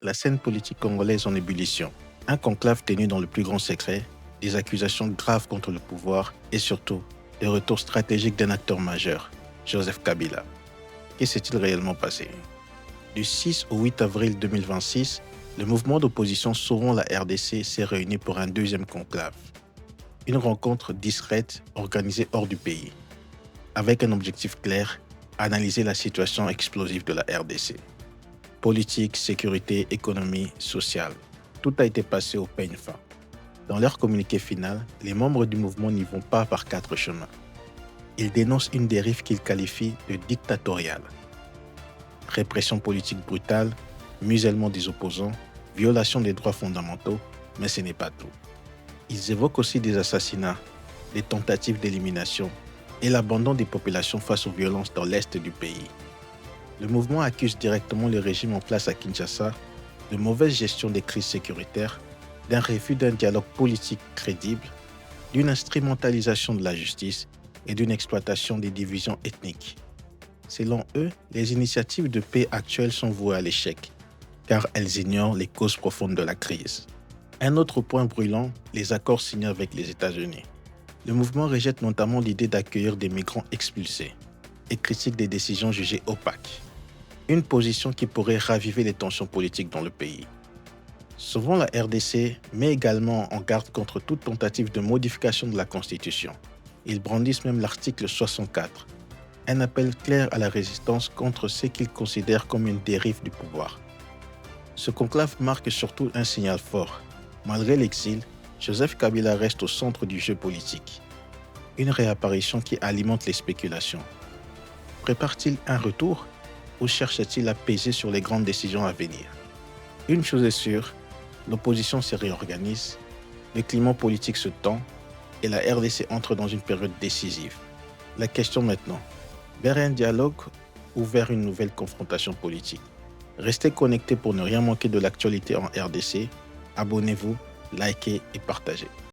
La scène politique congolaise en ébullition. Un conclave tenu dans le plus grand secret, des accusations graves contre le pouvoir et surtout, le retour stratégique d'un acteur majeur, Joseph Kabila. Que s'est-il réellement passé? Du 6 au 8 avril 2026, le mouvement d'opposition Sauvons la RDC s'est réuni pour un deuxième conclave. Une rencontre discrète organisée hors du pays, avec un objectif clair, analyser la situation explosive de la RDC. Politique, sécurité, économie, sociale. Tout a été passé au peigne fin. Dans leur communiqué final, les membres du mouvement n'y vont pas par quatre chemins. Ils dénoncent une dérive qu'ils qualifient de dictatoriale. Répression politique brutale, musellement des opposants, violation des droits fondamentaux, mais ce n'est pas tout. Ils évoquent aussi des assassinats, des tentatives d'élimination et l'abandon des populations face aux violences dans l'est du pays. Le mouvement accuse directement le régime en place à Kinshasa de mauvaise gestion des crises sécuritaires, d'un refus d'un dialogue politique crédible, d'une instrumentalisation de la justice et d'une exploitation des divisions ethniques. Selon eux, les initiatives de paix actuelles sont vouées à l'échec, car elles ignorent les causes profondes de la crise. Un autre point brûlant, les accords signés avec les États-Unis. Le mouvement rejette notamment l'idée d'accueillir des migrants expulsés et critique des décisions jugées opaques. Une position qui pourrait raviver les tensions politiques dans le pays. Souvent, la RDC met également en garde contre toute tentative de modification de la Constitution. Ils brandissent même l'article 64, un appel clair à la résistance contre ce qu'ils considèrent comme une dérive du pouvoir. Ce conclave marque surtout un signal fort. Malgré l'exil, Joseph Kabila reste au centre du jeu politique. Une réapparition qui alimente les spéculations. Prépare-t-il un retour ou cherche-t-il à peser sur les grandes décisions à venir? Une chose est sûre, l'opposition se réorganise, le climat politique se tend et la RDC entre dans une période décisive. La question maintenant, vers un dialogue ou vers une nouvelle confrontation politique? Restez connectés pour ne rien manquer de l'actualité en RDC. Abonnez-vous, likez et partagez.